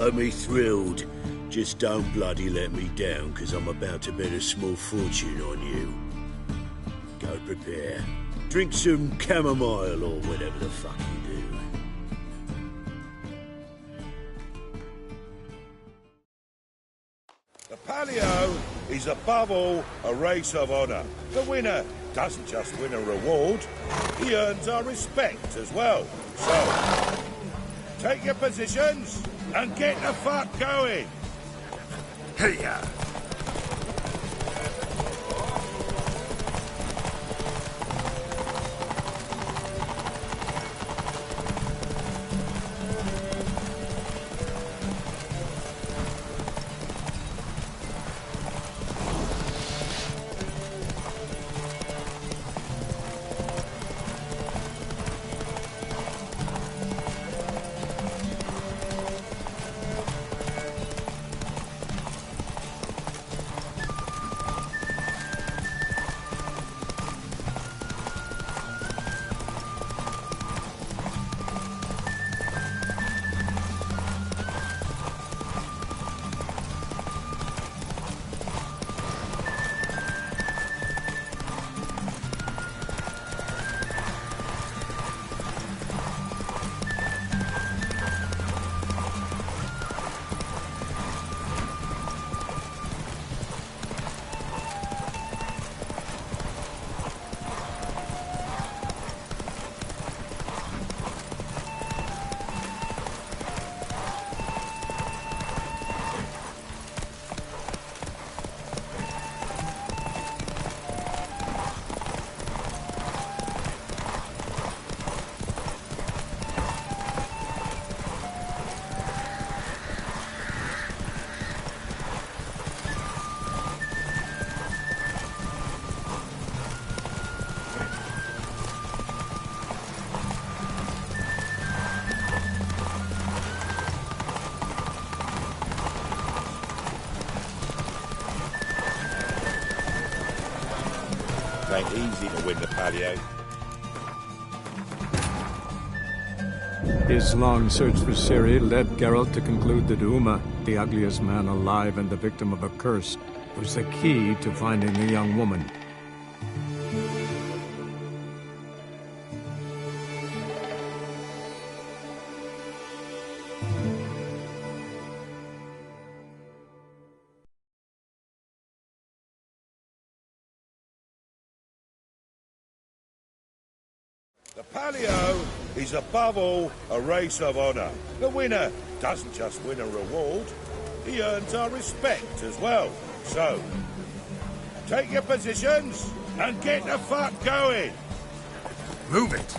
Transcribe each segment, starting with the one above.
Me thrilled. Just don't bloody let me down, 'cause I'm about to bet a small fortune on you. Go prepare. Drink some chamomile or whatever the fuck you do. The Palio is above all a race of honour. The winner doesn't just win a reward, he earns our respect as well. So, take your positions and get the fuck going. Hey-ya! It ain't easy to win the Palio. His long search for Ciri led Geralt to conclude that Uma, the ugliest man alive and the victim of a curse, was the key to finding the young woman. The Palio is above all a race of honour. The winner doesn't just win a reward, he earns our respect as well. So, take your positions and get the fuck going. Move it!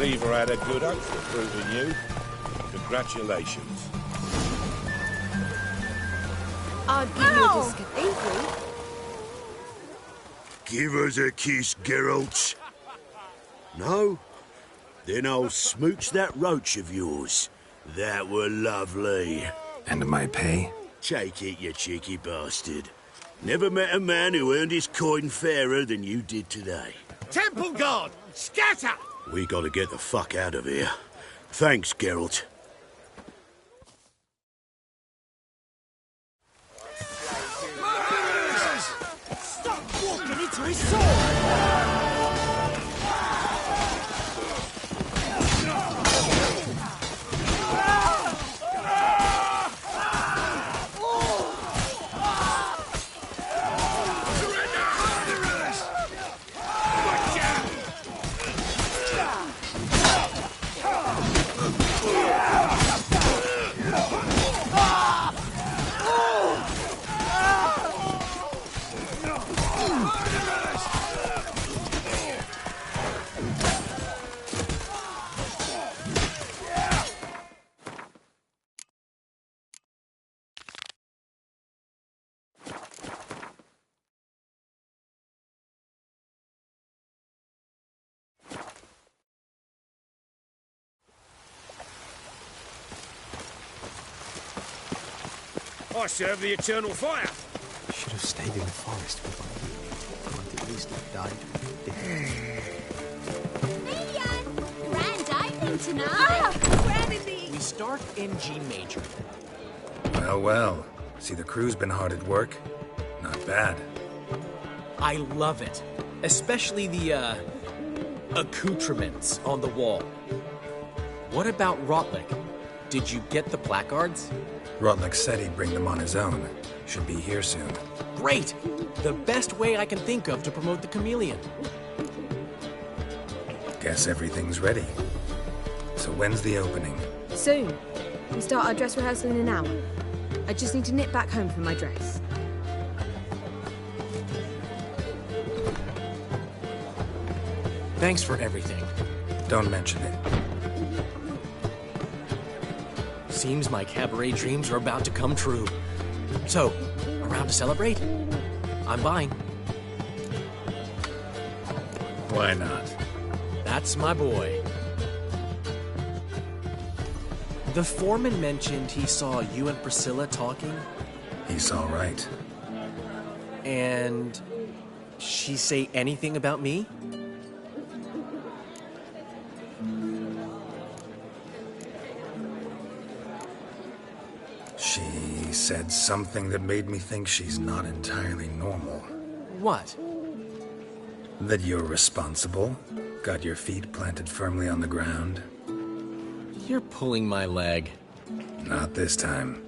Cleaver had a good oath for proving you. Congratulations. I'd give you this cathedral. Give us a kiss, Geralt. No? Then I'll smooch that roach of yours. That were lovely. And my pay? Take it, you cheeky bastard. Never met a man who earned his coin fairer than you did today. Temple Guard! Scatter! We gotta get the fuck out of here. Thanks, Geralt. Stop walking into his sword! I serve the eternal fire. Should have stayed in the forest with my might at least have died. Ian! Grand opening tonight! We start in G major. Well, well. See, the crew's been hard at work. Not bad. I love it. Especially the, accoutrements on the wall. What about Rotlick? Did you get the placards? Rotlick said he'd bring them on his own. Should be here soon. Great! The best way I can think of to promote the chameleon. Guess everything's ready. So when's the opening? Soon. We start our dress rehearsal in an hour. I just need to nip back home for my dress. Thanks for everything. Don't mention it. Seems my cabaret dreams are about to come true. So, around to celebrate? I'm buying. Why not? That's my boy. The foreman mentioned he saw you and Priscilla talking. He's all right. And she say anything about me? She said something that made me think she's not entirely normal. What? That you're responsible, got your feet planted firmly on the ground. You're pulling my leg. Not this time.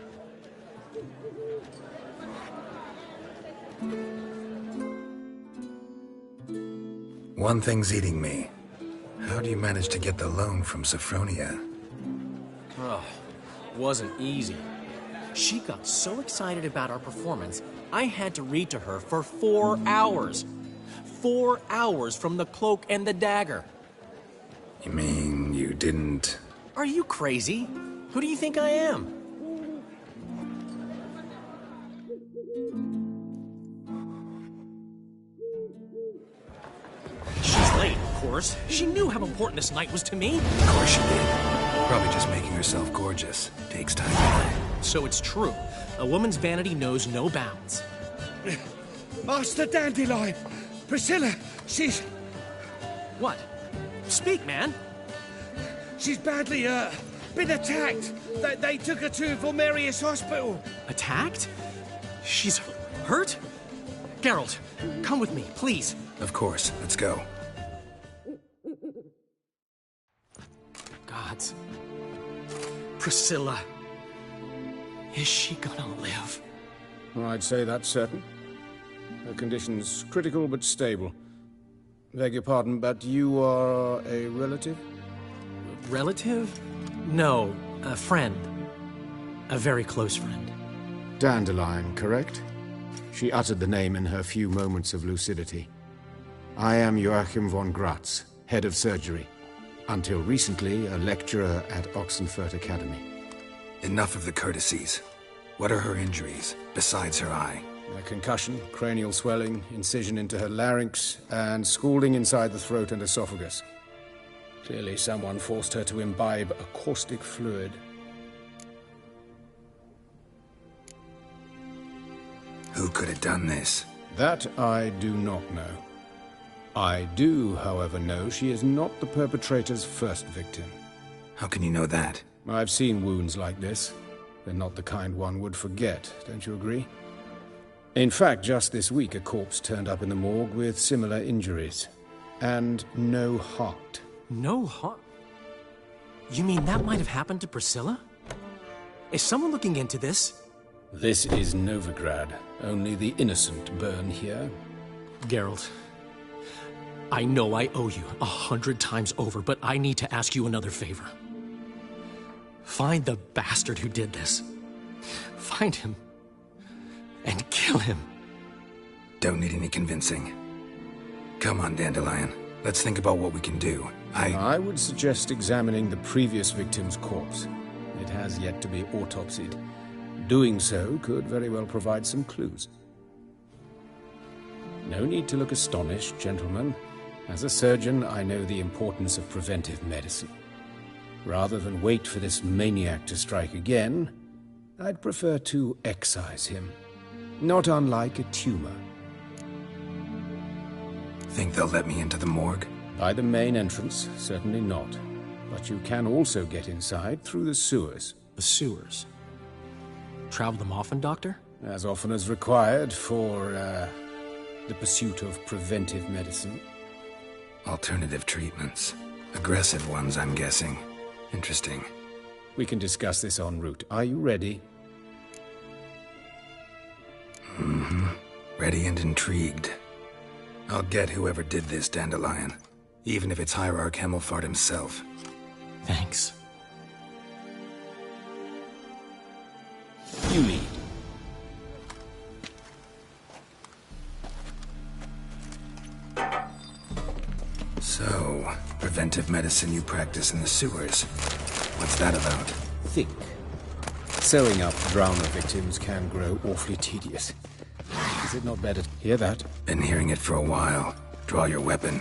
One thing's eating me. How do you manage to get the loan from Sophronia? Oh, wasn't easy. She got so excited about our performance, I had to read to her for 4 hours. 4 hours from the cloak and the dagger. You mean you didn't... Are you crazy? Who do you think I am? She's late, of course. She knew how important this night was to me. Of course she did. Probably just making herself gorgeous. Takes time. So it's true. A woman's vanity knows no bounds. Master Dandelion! Priscilla, she's... What? Speak, man. She's badly, been attacked. They took her to Volmerius Hospital. Attacked? She's hurt? Geralt, come with me, please. Of course. Let's go. Gods. Priscilla. Is she gonna live? I'd say that's certain. Her condition's critical but stable. Beg your pardon, but you are a relative? Relative? No, a friend. A very close friend. Dandelion, correct? She uttered the name in her few moments of lucidity. I am Joachim von Gratz, head of surgery. Until recently, a lecturer at Oxenfurt Academy. Enough of the courtesies. What are her injuries, besides her eye? A concussion, cranial swelling, incision into her larynx, and scalding inside the throat and esophagus. Clearly someone forced her to imbibe a caustic fluid. Who could have done this? That I do not know. I do, however, know she is not the perpetrator's first victim. How can you know that? I've seen wounds like this. They're not the kind one would forget, don't you agree? In fact, just this week a corpse turned up in the morgue with similar injuries. And no heart. No heart? You mean that might have happened to Priscilla? Is someone looking into this? This is Novigrad. Only the innocent burn here. Geralt, I know I owe you 100 times over, but I need to ask you another favor. Find the bastard who did this. Find him. And kill him. Don't need any convincing. Come on, Dandelion. Let's think about what we can do. I would suggest examining the previous victim's corpse. It has yet to be autopsied. Doing so could very well provide some clues. No need to look astonished, gentlemen. As a surgeon, I know the importance of preventive medicine. Rather than wait for this maniac to strike again, I'd prefer to excise him. Not unlike a tumor. Think they'll let me into the morgue? By the main entrance, certainly not. But you can also get inside through the sewers. The sewers? Travel them often, Doctor? As often as required for, the pursuit of preventive medicine. Alternative treatments. Aggressive ones, I'm guessing. Interesting. We can discuss this en route. Are you ready? Mm-hmm. Ready and intrigued. I'll get whoever did this, Dandelion. Even if it's Hierarch Hemmelfart himself. Thanks. You lead. So, preventive medicine you practice in the sewers. What's that about? Think. Sewing up drowner victims can grow awfully tedious. Is it not better to hear that? Been hearing it for a while. Draw your weapon.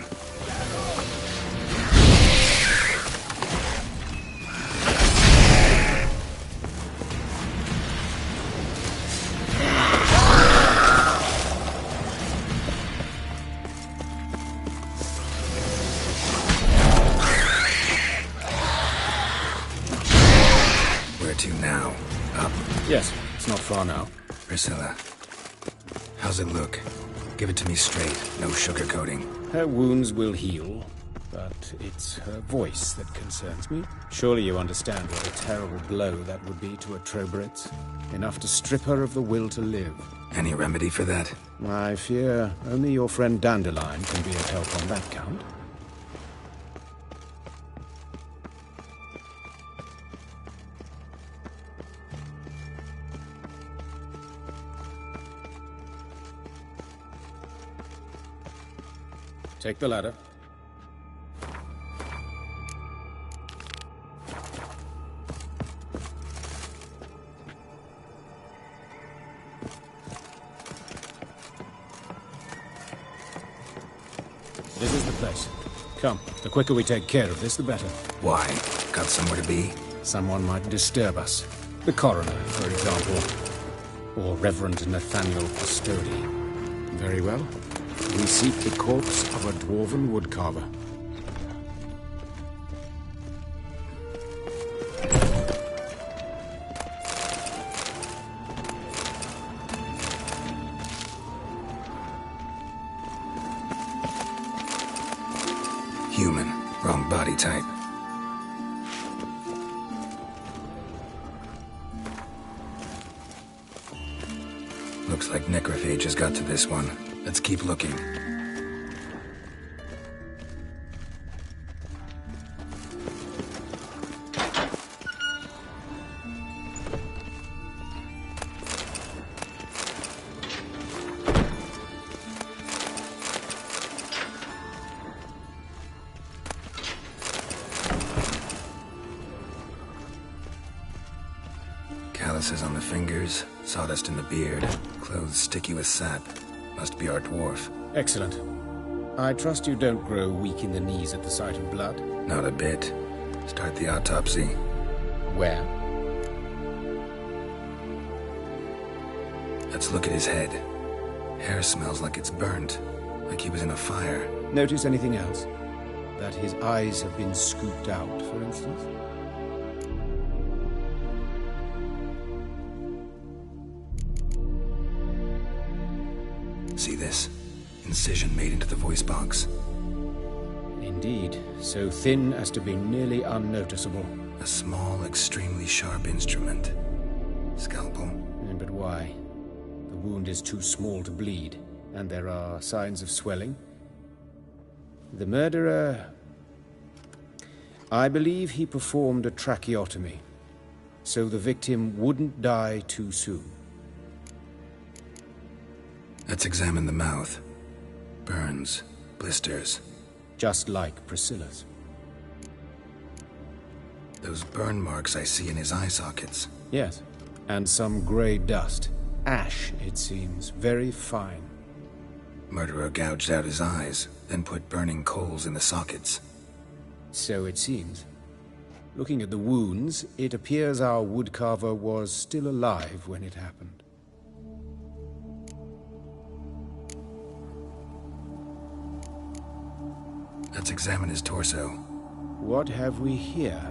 Where to now? Up? Yes, it's not far now. Priscilla. How's it look? Give it to me straight, no sugarcoating. Her wounds will heal, but it's her voice that concerns me. Surely you understand what a terrible blow that would be to a Trobritz. Enough to strip her of the will to live. Any remedy for that? I fear only your friend Dandelion can be of help on that count. Take the ladder. This is the place. Come, the quicker we take care of this, the better. Why? Got somewhere to be? Someone might disturb us. The coroner, for example. Or Reverend Nathaniel Custody. Very well. We seek the corpse of a dwarven woodcarver. Human. Wrong body type. Looks like necrophage has got to this one. Let's keep looking. Calluses on the fingers, sawdust in the beard, clothes sticky with sap. Must be our dwarf. Excellent. I trust you don't grow weak in the knees at the sight of blood. Not a bit. Start the autopsy. Where? Let's look at his head. Hair smells like it's burnt, like he was in a fire. Notice anything else? That his eyes have been scooped out, for instance? See this? Incision made into the voice box. Indeed, so thin as to be nearly unnoticeable. A small, extremely sharp instrument. Scalpel. But why? The wound is too small to bleed, and there are signs of swelling. The murderer... I believe he performed a tracheotomy, so the victim wouldn't die too soon. Let's examine the mouth. Burns, blisters. Just like Priscilla's. Those burn marks I see in his eye sockets. Yes, and some grey dust. Ash, it seems. Very fine. Murderer gouged out his eyes, then put burning coals in the sockets. So it seems. Looking at the wounds, it appears our woodcarver was still alive when it happened. Let's examine his torso. What have we here?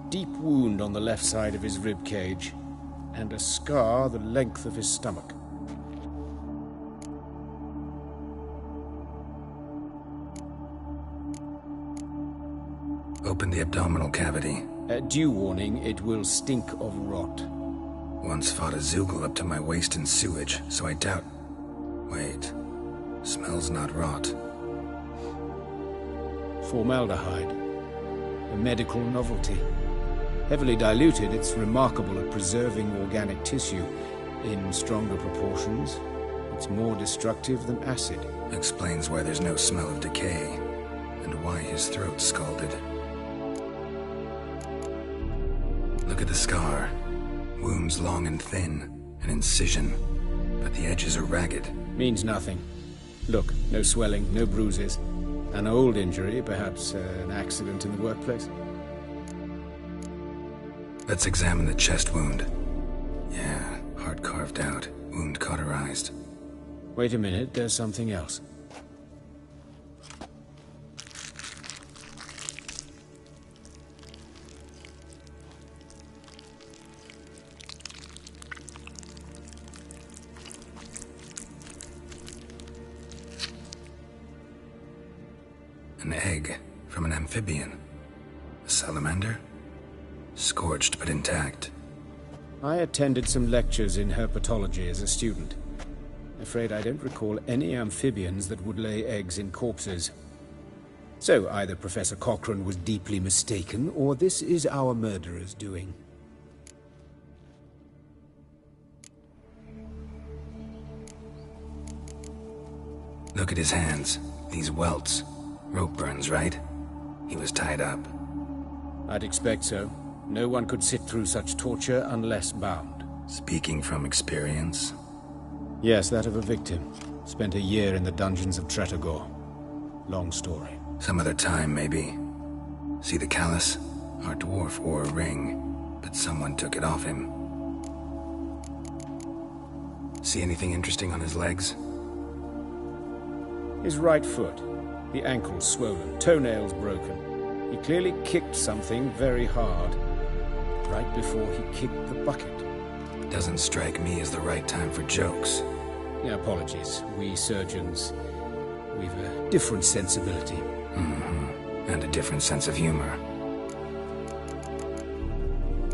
Deep wound on the left side of his rib cage, and a scar the length of his stomach. Open the abdominal cavity. Due warning, it will stink of rot. Once fought a Zoogle up to my waist in sewage, so I doubt... Wait. Smells not rot. Formaldehyde. A medical novelty. Heavily diluted, it's remarkable at preserving organic tissue. In stronger proportions, it's more destructive than acid. Explains why there's no smell of decay, and why his throat's scalded. Look at the scar. Wounds long and thin, an incision, but the edges are ragged. Means nothing. Look, no swelling, no bruises. An old injury, perhaps an accident in the workplace. Let's examine the chest wound. Yeah, heart carved out, wound cauterized. Wait a minute, there's something else. An egg from an amphibian. A salamander? Scorched but intact. I attended some lectures in herpetology as a student. Afraid I don't recall any amphibians that would lay eggs in corpses. So either Professor Cochrane was deeply mistaken, or this is our murderer's doing. Look at his hands. These welts. Rope burns, right? He was tied up. I'd expect so. No one could sit through such torture unless bound. Speaking from experience? Yes, that of a victim. Spent a year in the dungeons of Tretogor. Long story. Some other time, maybe. See the callus? Our dwarf wore a ring, but someone took it off him. See anything interesting on his legs? His right foot. The ankle swollen, toenails broken. He clearly kicked something very hard, right before he kicked the bucket. Doesn't strike me as the right time for jokes. Apologies. We surgeons, we've a different sensibility. Mm-hmm. And a different sense of humor.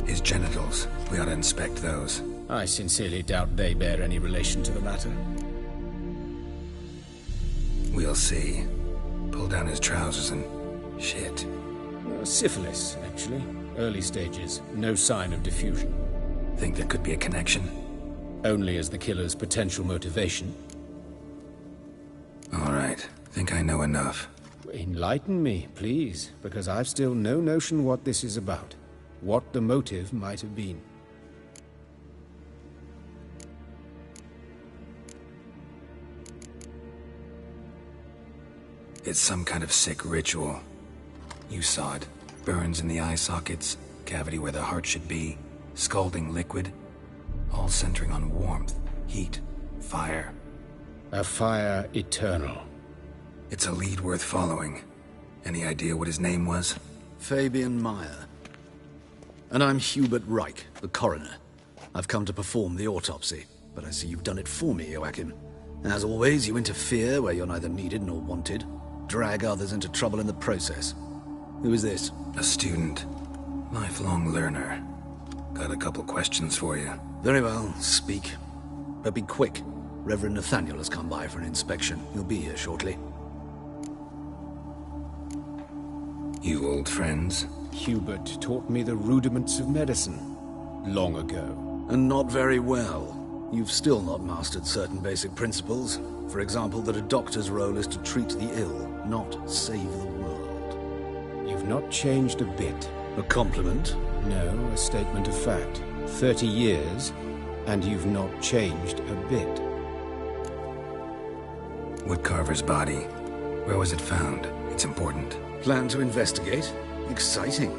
His genitals, we ought to inspect those. I sincerely doubt they bear any relation to the matter. We'll see. Pull down his trousers and... shit. Syphilis, actually. Early stages. No sign of diffusion. Think there could be a connection? Only as the killer's potential motivation. All right. Think I know enough. Enlighten me, please, because I've still no notion what this is about. What the motive might have been. It's some kind of sick ritual. You saw it. Burns in the eye sockets, cavity where the heart should be, scalding liquid, all centering on warmth, heat, fire. A fire eternal. It's a lead worth following. Any idea what his name was? Fabian Meyer. And I'm Hubert Reich, the coroner. I've come to perform the autopsy, but I see you've done it for me, Joachim. As always, you interfere where you're neither needed nor wanted. Drag others into trouble in the process. Who is this? A student. Lifelong learner. Got a couple questions for you. Very well, speak. But be quick. Reverend Nathaniel has come by for an inspection. He'll be here shortly. You old friends? Hubert taught me the rudiments of medicine. Long ago. And not very well. You've still not mastered certain basic principles. For example, that a doctor's role is to treat the ill, not save the world. You've not changed a bit. A compliment? No, a statement of fact. 30 years, and you've not changed a bit. Woodcarver's body. Where was it found? It's important. Plan to investigate? Exciting.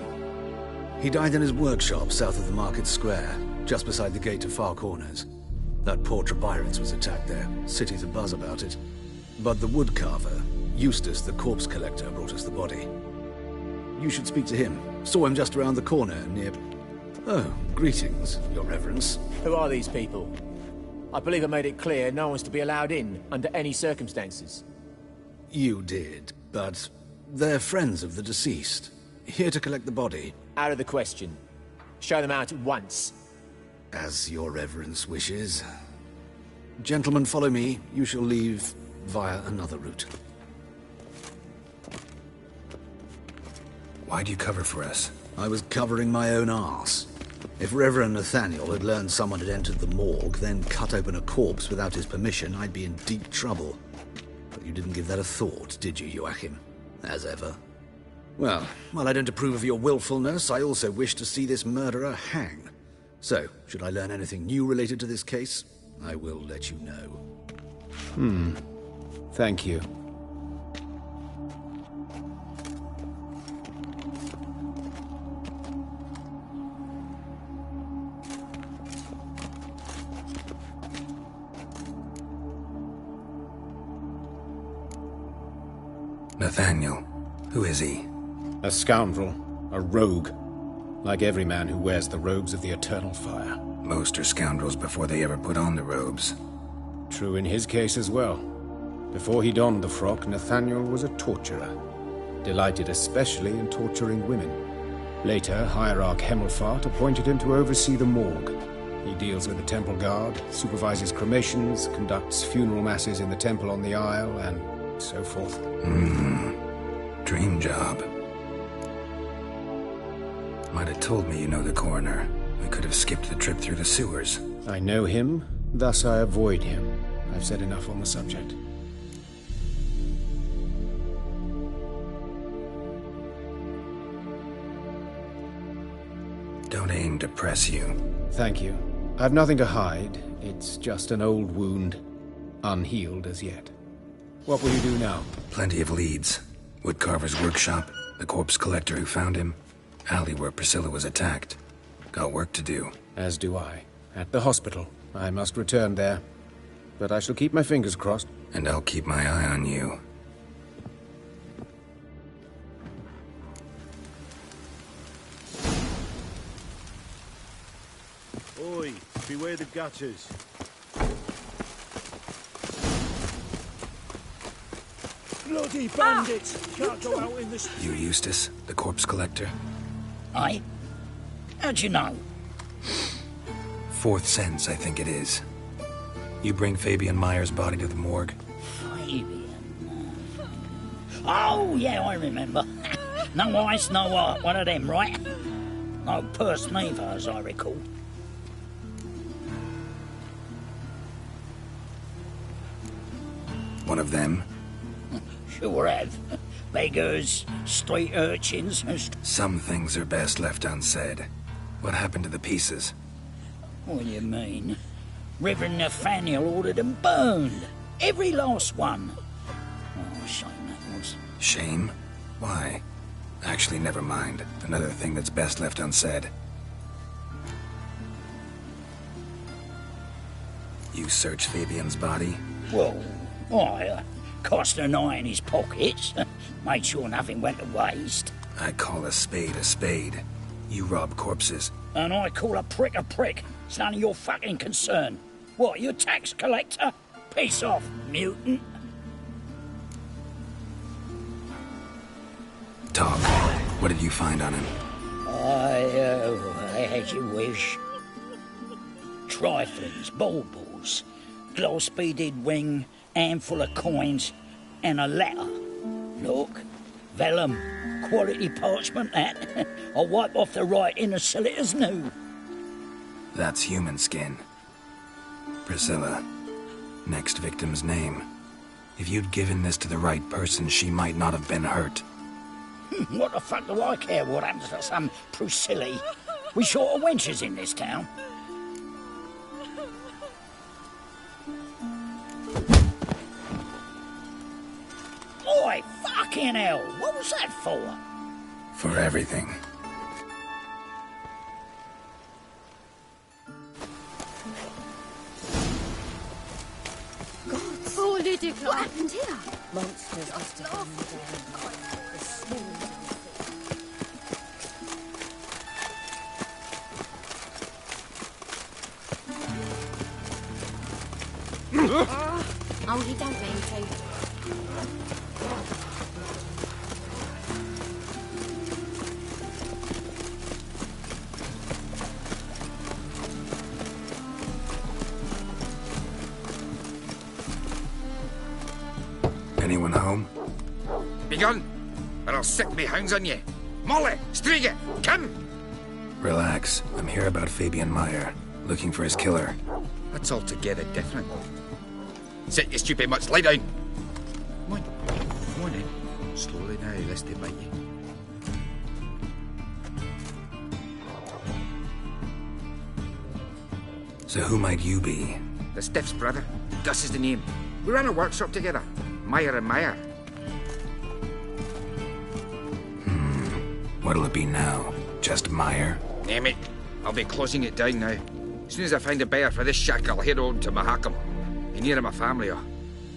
He died in his workshop south of the market square, just beside the gate to Far Corners. That poor Trebyron's was attacked there. City's abuzz about it. But the woodcarver, Eustace the corpse collector, brought us the body. You should speak to him. Saw him just around the corner near... Oh, greetings, Your Reverence. Who are these people? I believe I made it clear no one's to be allowed in, under any circumstances. You did, but they're friends of the deceased. Here to collect the body. Out of the question. Show them out at once. As Your Reverence wishes. Gentlemen, follow me. You shall leave via another route. Why'd you cover for us? I was covering my own arse. If Reverend Nathaniel had learned someone had entered the morgue, then cut open a corpse without his permission, I'd be in deep trouble. But you didn't give that a thought, did you, Joachim? As ever. Well, while I don't approve of your willfulness, I also wish to see this murderer hang. So, should I learn anything new related to this case, I will let you know. Thank you. Nathaniel. Who is he? A scoundrel. A rogue. Like every man who wears the robes of the eternal fire. Most are scoundrels before they ever put on the robes. True in his case as well. Before he donned the frock, Nathaniel was a torturer. Delighted especially in torturing women. Later, Hierarch Hemmelfart appointed him to oversee the morgue. He deals with the temple guard, supervises cremations, conducts funeral masses in the temple on the Isle, and so forth. Dream job. Might have told me you know the coroner. We could have skipped the trip through the sewers. I know him, thus I avoid him. I've said enough on the subject. Don't aim to press you. Thank you. I've nothing to hide. It's just an old wound, unhealed as yet. What will you do now? Plenty of leads. Woodcarver's workshop, the corpse collector who found him, alley where Priscilla was attacked. Got work to do. As do I. At the hospital. I must return there. But I shall keep my fingers crossed. And I'll keep my eye on you. Oi, beware the gutters. Bloody bandits! Can't go out in the street. You Eustace, the corpse collector? Aye? How'd you know? Fourth sense, I think it is. You bring Fabian Meyer's body to the morgue? Fabian. Oh, yeah, I remember. No ice, no art. One of them, right? No purse neither, as I recall. One of them? Sure have. Beggars, street urchins... Some things are best left unsaid. What happened to the pieces? What do you mean? Reverend Nathaniel ordered them burned. Every last one. Oh, shame that was. Shame? Why? Actually, never mind. Another thing that's best left unsaid. You searched Fabian's body? Well, I cast an eye in his pockets, made sure nothing went to waste. I call a spade a spade. You rob corpses. And I call a prick a prick. It's none of your fucking concern. What, you a tax collector? Peace off, mutant. Talk. What did you find on him? As you wish. Triflings, baubles, gloss-beaded ring, handful of coins, and a letter. Look, vellum, quality parchment that. I'll wipe off the writing and sell it as new. That's human skin. Priscilla. Next victim's name. If you'd given this to the right person, she might not have been hurt. What the fuck do I care what happens to some Priscilla? We short of wenches in this town. Oi, fucking hell! What was that for? For everything. Oh, Lydia, what happened here? Monsters must have been there. The small Oh, you don't mean to. Anyone home? Be gone, or I'll sick me hounds on you. Molly, Striga, come! Relax. I'm here about Fabian Meyer, looking for his killer. That's altogether different. Sit, you stupid mutts, lie down. Come on then. Slowly now, lest they bite you. So who might you be? The Stiff's brother. Gus is the name. We ran a workshop together. Meyer and Meyer. What'll it be now? Just Meyer? Name it. I'll be closing it down now. As soon as I find a buyer for this shack, I'll head on to Mahakam. Be near my family, or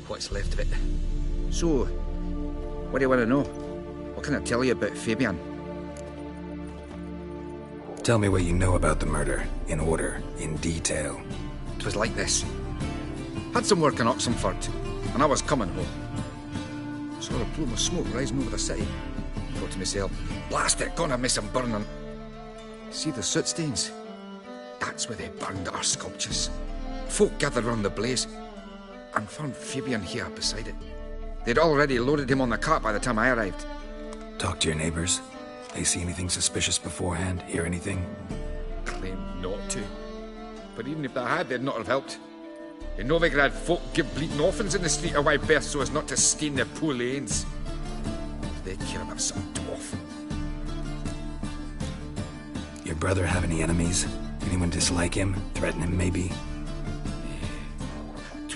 what's left of it. So, what do you want to know? What can I tell you about Fabian? Tell me what you know about the murder, in order, in detail. It was like this. Had some work in Oxenford, and I was coming home. Saw a plume of smoke rising over the city. Thought to myself, blast it, gonna miss him burning. See the soot stains? That's where they burned our sculptures. Folk gathered round the blaze, and found Fabian here beside it. They'd already loaded him on the cart by the time I arrived. Talk to your neighbors. They see anything suspicious beforehand? Hear anything? Claimed not to. But even if they had, they'd not have helped. In Novigrad, folk give bleeding orphans in the street a wide berth so as not to stain their poor lanes. They'd care about some dwarf. Your brother have any enemies? Anyone dislike him? Threaten him, maybe?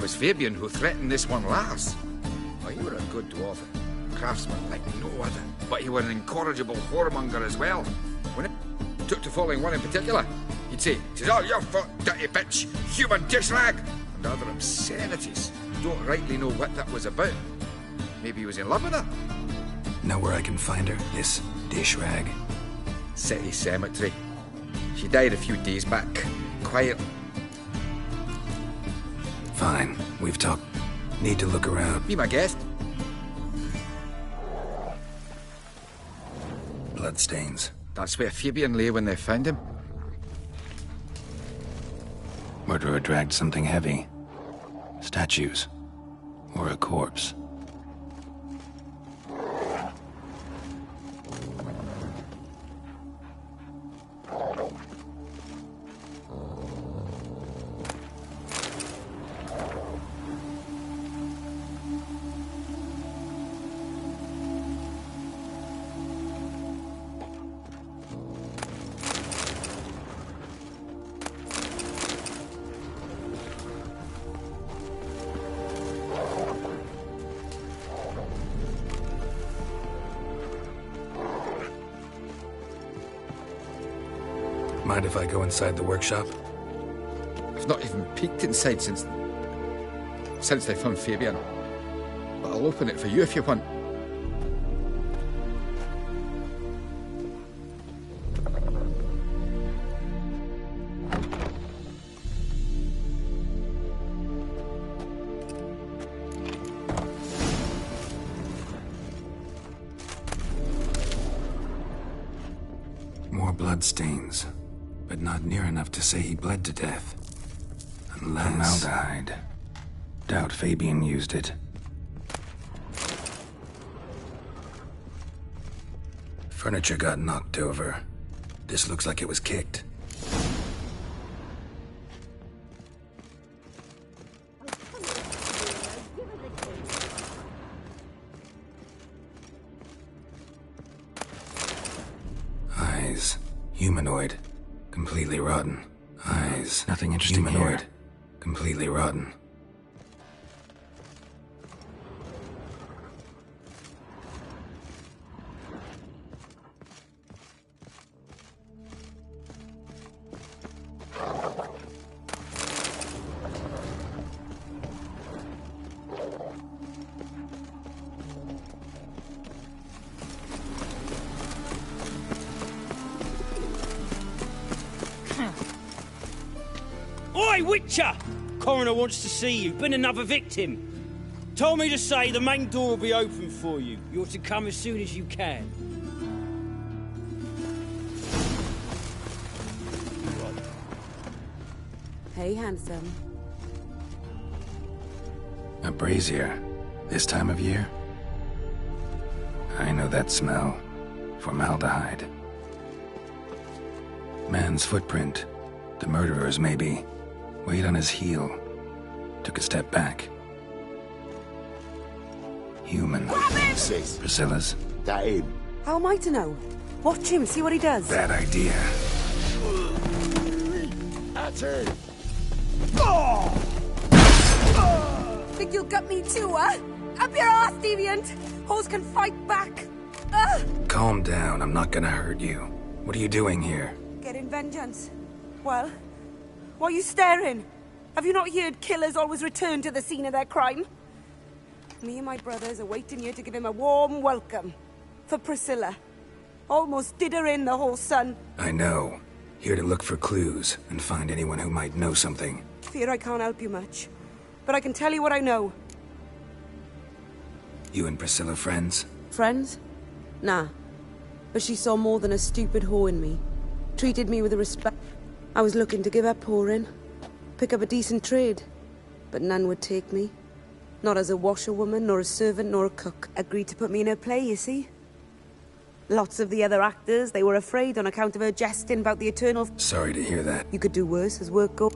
'Twas Fabian who threatened this one last. Oh, you were a good dwarf, craftsman like no other. But you were an incorrigible whoremonger as well. When it took to following one in particular, he'd say, "'Tis all your fault, dirty bitch, human dish rag," and other obscenities. Don't rightly know what that was about. Maybe he was in love with her. Know where I can find her, this dish rag? City cemetery. She died a few days back. Quietly. Fine, we've talked. Need to look around. Be my guest. Bloodstains. That's where Fabian lay when they found him. Murderer dragged something heavy. Statues. Or a corpse. Mind if I go inside the workshop? I've not even peeked inside since they found Fabian. But I'll open it for you if you want. More bloodstains, but not near enough to say he bled to death. Unless... Formaldehyde. Doubt Fabian used it. Furniture got knocked over. This looks like it was kicked. Eyes. Humanoid. Completely rotten. Eyes. Nothing interesting humanoid. Here. Completely rotten. Oi, Witcher! Coroner wants to see you. Been another victim. Told me to say the main door will be open for you. You're to come as soon as you can. Hey, handsome. A brazier. This time of year? I know that smell. Formaldehyde. Man's footprint. The murderer's, maybe. Weight on his heel. Took a step back. Human. Priscilla's. That him. How am I to know? Watch him, see what he does. Bad idea. That's it. Think you'll gut me too, huh? Up your ass, deviant! Hoes can fight back. Calm down, I'm not gonna hurt you. What are you doing here? Getting vengeance. Well, why are you staring? Have you not heard killers always return to the scene of their crime? Me and my brothers are waiting here to give him a warm welcome. For Priscilla. Almost did her in, the whole son. I know. Here to look for clues and find anyone who might know something. Fear I can't help you much. But I can tell you what I know. You and Priscilla friends? Friends? Nah. But she saw more than a stupid whore in me. Treated me with respect. I was looking to give up whoring. Pick up a decent trade. But none would take me. Not as a washerwoman, nor a servant, nor a cook. Agreed to put me in her play, you see? Lots of the other actors, they were afraid on account of her jesting about the eternal... Sorry to hear that. You could do worse as work go...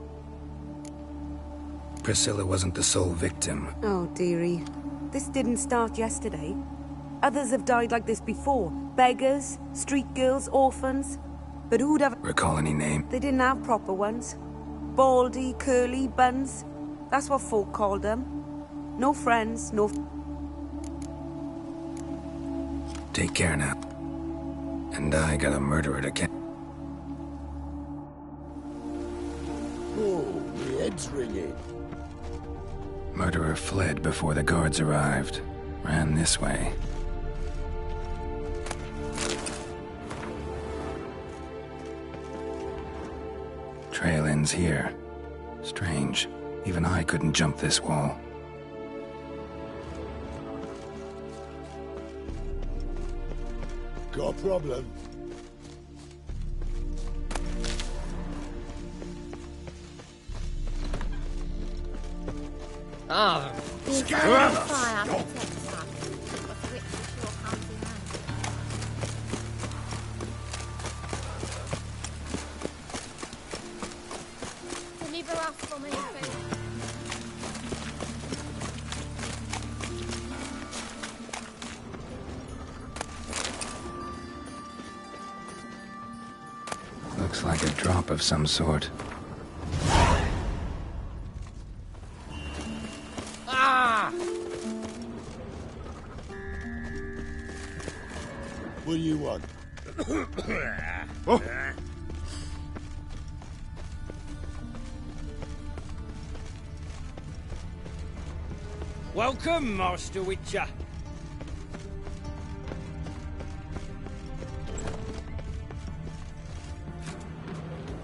Priscilla wasn't the sole victim. Oh, dearie. This didn't start yesterday. Others have died like this before. Beggars, street girls, orphans. But who'd ever... Recall any name? They didn't have proper ones. Baldy, curly, buns. That's what folk called them. No friends, no... Take care now. And I got a murderer to catch. Oh, my head's ringing. Murderer fled before the guards arrived. Ran this way. Trail ends here. Strange. Even I couldn't jump this wall. Got a problem? Oh. Deliver us from anything. Looks like a drop of some sort. What do you want? Oh. Welcome, Master Witcher.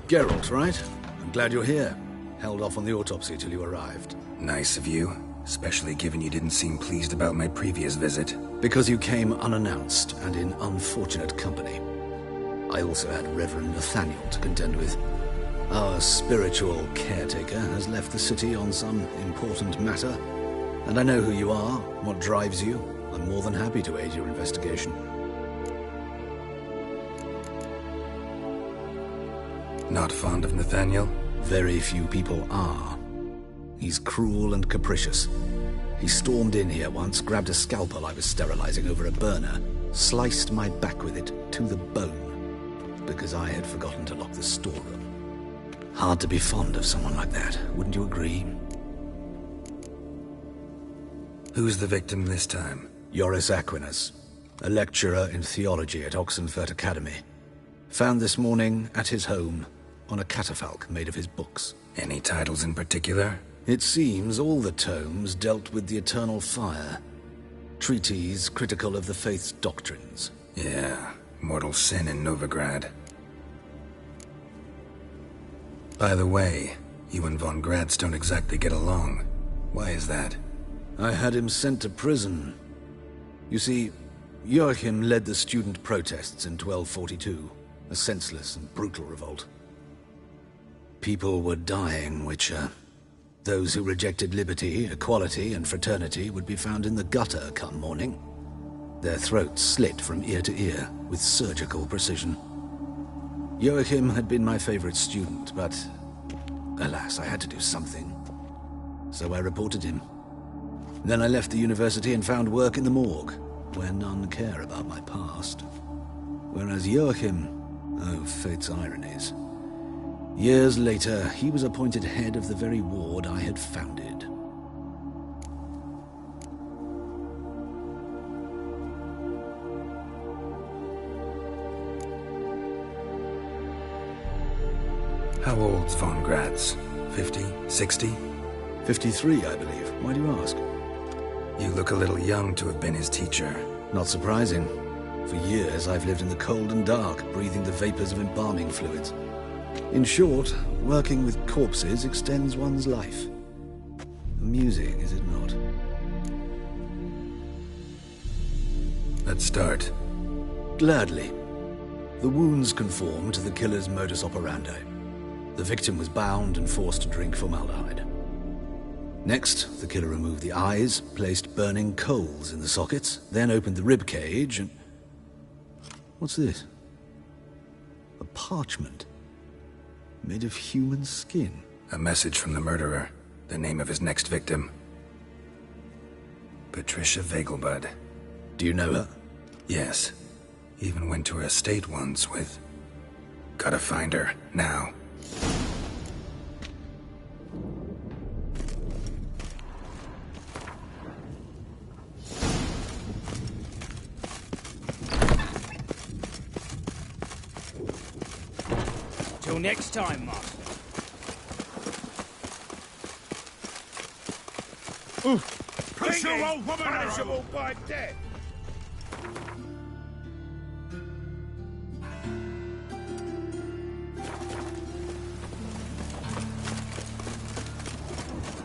Geralt, right? I'm glad you're here. Held off on the autopsy till you arrived. Nice of you, especially given you didn't seem pleased about my previous visit. Because you came unannounced and in unfortunate company. I also had Reverend Nathaniel to contend with. Our spiritual caretaker has left the city on some important matter, and I know who you are, what drives you. I'm more than happy to aid your investigation. Not fond of Nathaniel? Very few people are. He's cruel and capricious. He stormed in here once, grabbed a scalpel I was sterilizing over a burner, sliced my back with it to the bone, because I had forgotten to lock the storeroom. Hard to be fond of someone like that, wouldn't you agree? Who's the victim this time? Joris Aquinas, a lecturer in theology at Oxenfurt Academy. Found this morning at his home on a catafalque made of his books. Any titles in particular? It seems all the tomes dealt with the eternal fire. Treatises critical of the faith's doctrines. Yeah, mortal sin in Novigrad. By the way, you and von Gratz don't exactly get along. Why is that? I had him sent to prison. You see, Joachim led the student protests in 1242, a senseless and brutal revolt. People were dying, Witcher. Those who rejected liberty, equality, and fraternity would be found in the gutter come morning. Their throats slit from ear to ear with surgical precision. Joachim had been my favorite student, but alas, I had to do something. So I reported him. Then I left the university and found work in the morgue, where none care about my past. Whereas Joachim, oh, fate's ironies. Years later, he was appointed head of the very ward I had founded. How old's von Gratz? 50? 60? 53, I believe. Why do you ask? You look a little young to have been his teacher. Not surprising. For years, I've lived in the cold and dark, breathing the vapors of embalming fluids. In short, working with corpses extends one's life. Amusing, is it not? Let's start. Gladly. The wounds conform to the killer's modus operandi. The victim was bound and forced to drink formaldehyde. Next, the killer removed the eyes, placed burning coals in the sockets, then opened the rib cage and... What's this? A parchment. Made of human skin. A message from the murderer. The name of his next victim. Patricia Vegelbud. Do you know her? Yes. Even went to her estate once with... Gotta find her, now. Till next time, Master. Push your old woman punishable by death.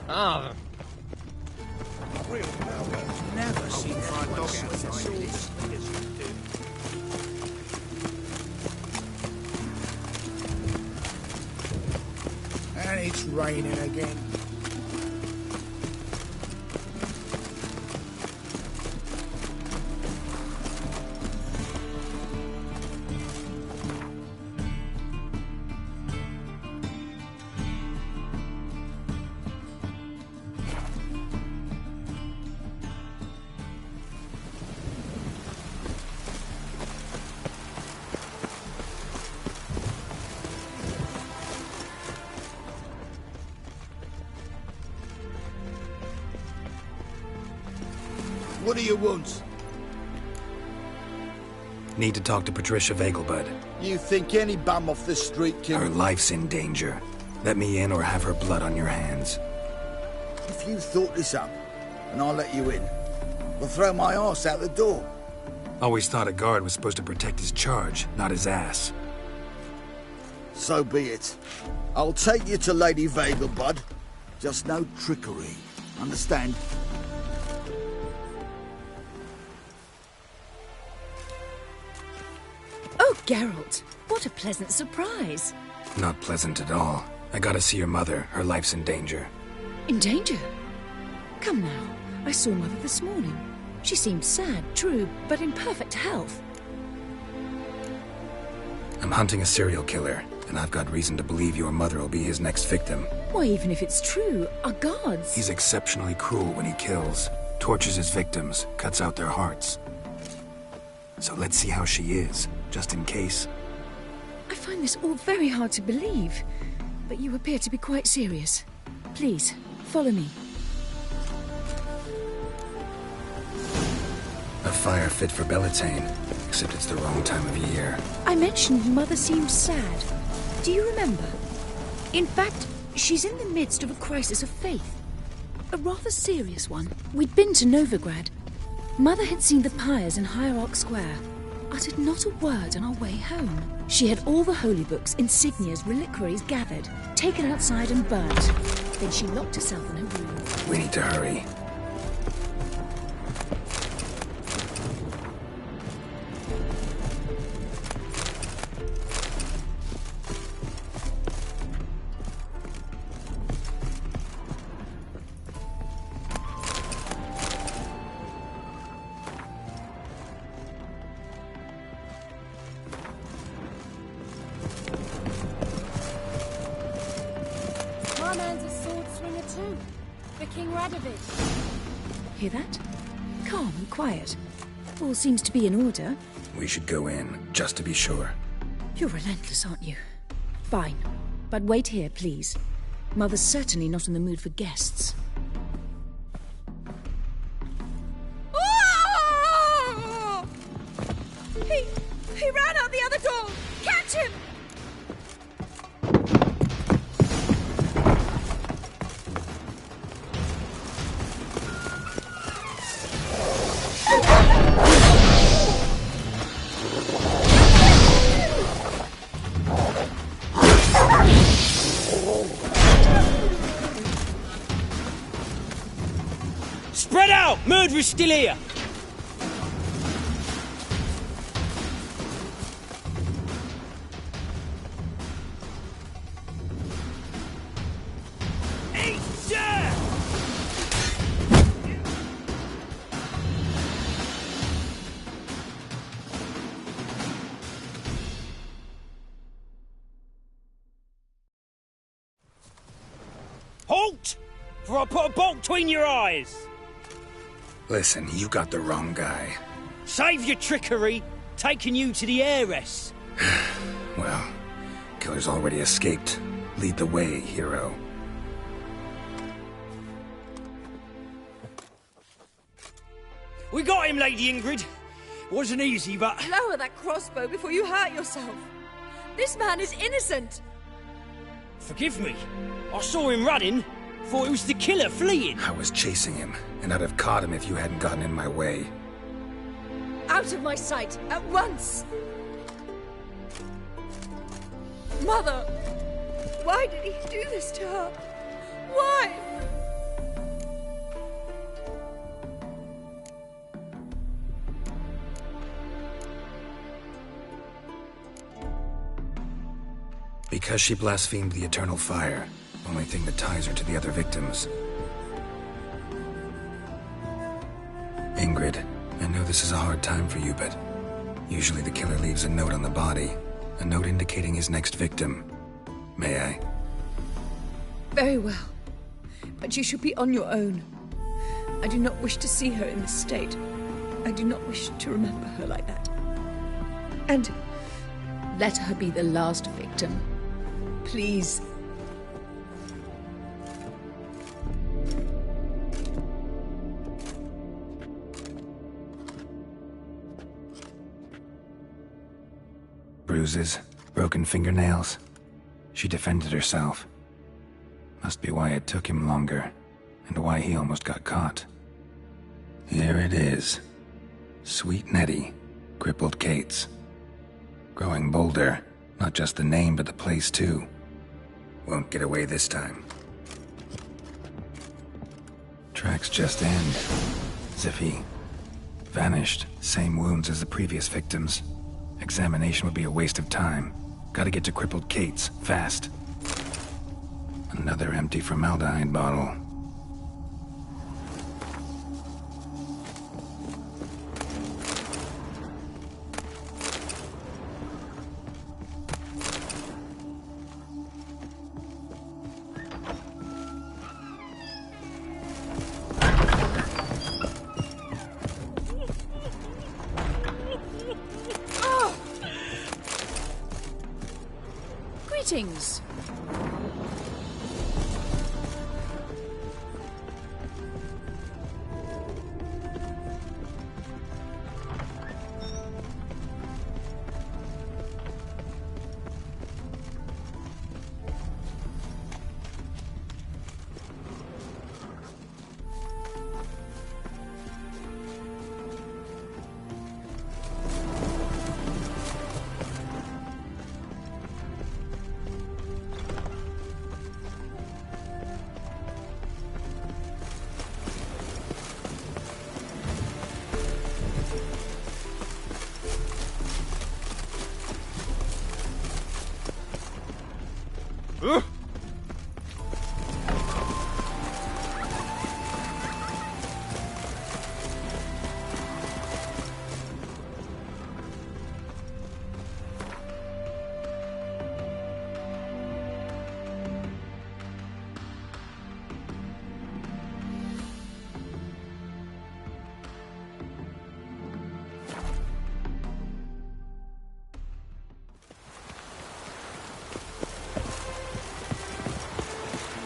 Ah. Real power. Never seen my dog out as you do. And it's raining again. What do you want? Need to talk to Patricia Vegelbud. You think any bum off the street can... Her life's in danger. Let me in or have her blood on your hands. If you thought this up, and I'll let you in. We'll throw my arse out the door. Always thought a guard was supposed to protect his charge, not his ass. So be it. I'll take you to Lady Vega, bud. Just no trickery. Understand? Oh, Geralt, what a pleasant surprise. Not pleasant at all. I gotta see your mother. Her life's in danger. In danger? Come now, I saw Mother this morning. She seemed sad, true, but in perfect health. I'm hunting a serial killer, and I've got reason to believe your mother will be his next victim. Why, even if it's true, our guards... He's exceptionally cruel when he kills, tortures his victims, cuts out their hearts. So let's see how she is, just in case. I find this all very hard to believe, but you appear to be quite serious. Please, follow me. A fire fit for Bellatane, except it's the wrong time of year. I mentioned Mother seemed sad. Do you remember? In fact, she's in the midst of a crisis of faith. A rather serious one. We'd been to Novigrad. Mother had seen the pyres in Hierarch Square. Uttered not a word on our way home. She had all the holy books, insignias, reliquaries gathered, taken outside and burnt. Then she locked herself in her room. We need to hurry. My man's a sword swinger too. The King Radovich. Hear that? Calm and quiet. All seems to be in order. We should go in, just to be sure. You're relentless, aren't you? Fine. But wait here, please. Mother's certainly not in the mood for guests. Oh! He ran out the other door! Catch him! Spread out! Murderer's still here! Halt! For I put a bolt between your eyes! Listen, you got the wrong guy. Save your trickery, taking you to the heiress. Well, killer's already escaped. Lead the way, hero. We got him, Lady Ingrid. Wasn't easy, but... Lower that crossbow before you hurt yourself. This man is innocent. Forgive me. I saw him running. Thought it was the killer fleeing. I was chasing him, and I'd have caught him if you hadn't gotten in my way. Out of my sight, at once! Mother! Why did he do this to her? Why? Because she blasphemed the eternal fire. Only thing that ties her to the other victims. Ingrid, I know this is a hard time for you, but usually the killer leaves a note on the body. A note indicating his next victim. May I? Very well. But you should be on your own. I do not wish to see her in this state. I do not wish to remember her like that. And let her be the last victim. Please. Bruises, broken fingernails. She defended herself. Must be why it took him longer, and why he almost got caught. Here it is. Sweet Nettie, crippled Kate's. Growing bolder, not just the name but the place too. Won't get away this time. Tracks just end. Ziffy. Vanished. Same wounds as the previous victims. Examination would be a waste of time. Gotta get to crippled Kate's, fast. Another empty formaldehyde bottle. Greetings.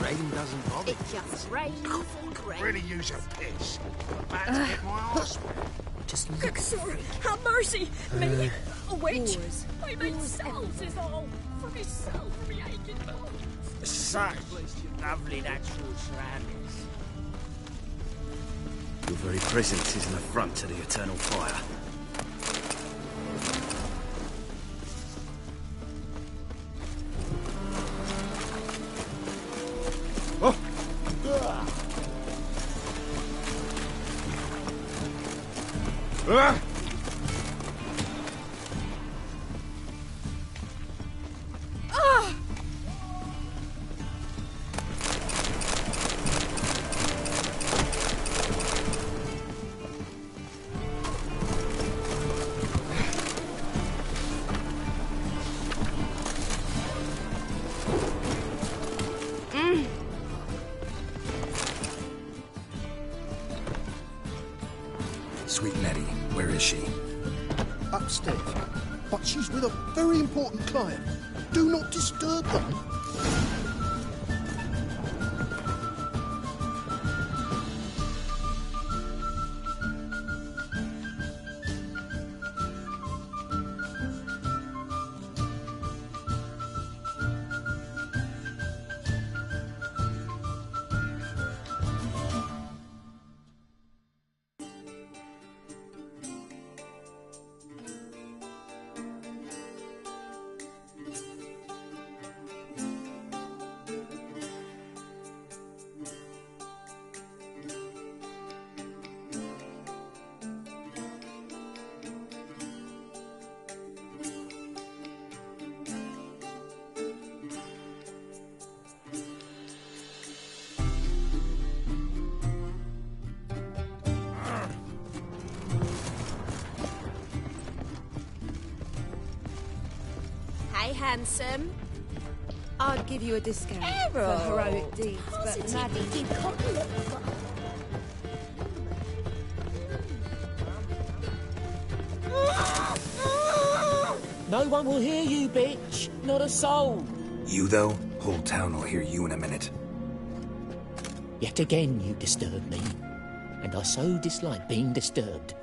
Rain doesn't bother. It just rains and rains. Really use a piss. I'm about to get my arse wet. Just look. Sorry, have mercy. Me, a witch. My mate sells his all for myself, for me aching bones. Such lovely natural surroundings. Your very presence is an affront to the eternal fire. Sweet Nettie, where is she? Upstairs. But she's with a very important client. Do not disturb them. Hey, handsome. I'd give you a discount for heroic deeds, but Maddie... No one will hear you, bitch. Not a soul. You, though? Whole town will hear you in a minute. Yet again you disturb me, and I so dislike being disturbed.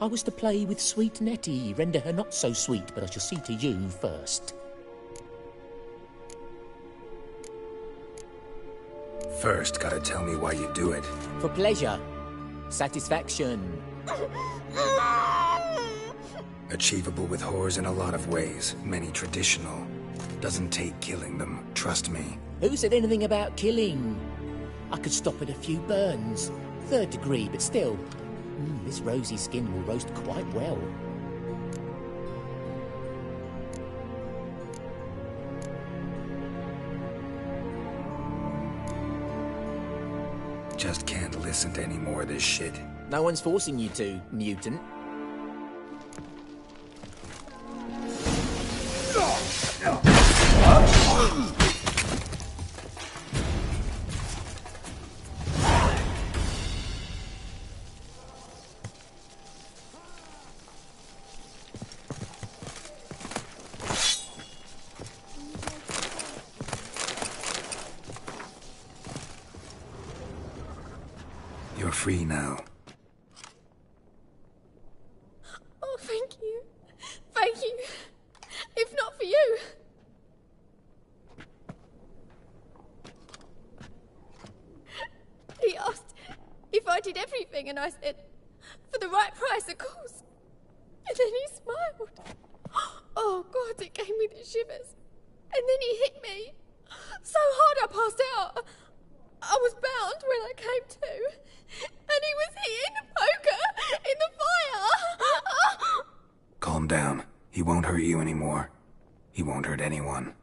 I was to play with sweet Nettie, render her not so sweet, but I shall see to you first. First, gotta tell me why you do it. For pleasure. Satisfaction. Achievable with whores in a lot of ways, many traditional. Doesn't take killing them, trust me. Who said anything about killing? I could stop at a few burns. 3rd degree, but still. This rosy skin will roast quite well. Just can't listen to any more of this shit. No one's forcing you to, mutant. You're free now. Oh, thank you. Thank you. If not for you. He asked if I did everything, and I said, for the right price, of course. And then he smiled. Oh, God, it gave me the shivers. And then he hit me. So hard I passed out. I was bound when I came to. And he was hitting the poker in the fire. Calm down. He won't hurt you anymore. He won't hurt anyone.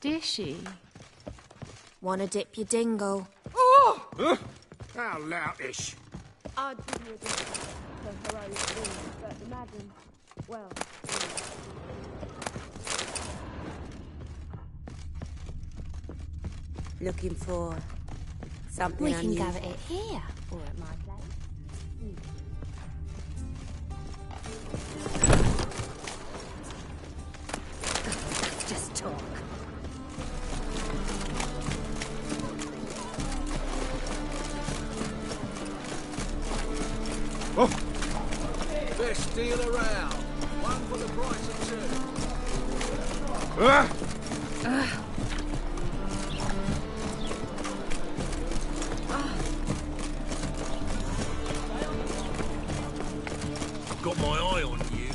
Dishy. Wanna dip your dingle? Oh! How loutish. I'd give you a discount for heroic deeds, but imagine, well... Looking for something We can unusual. go at it here, or at my place. Just talk. Oh. Best deal around. One for the price of two. Got my eye on you.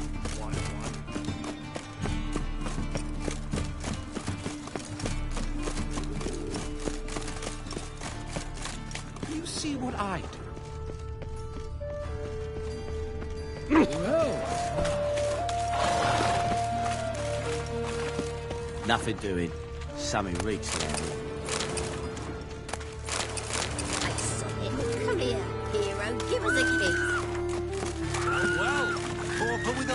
You see what I do? Nothing doing. Something reeks around here. Come here, hero. Give us a kiss. Well, pauper with a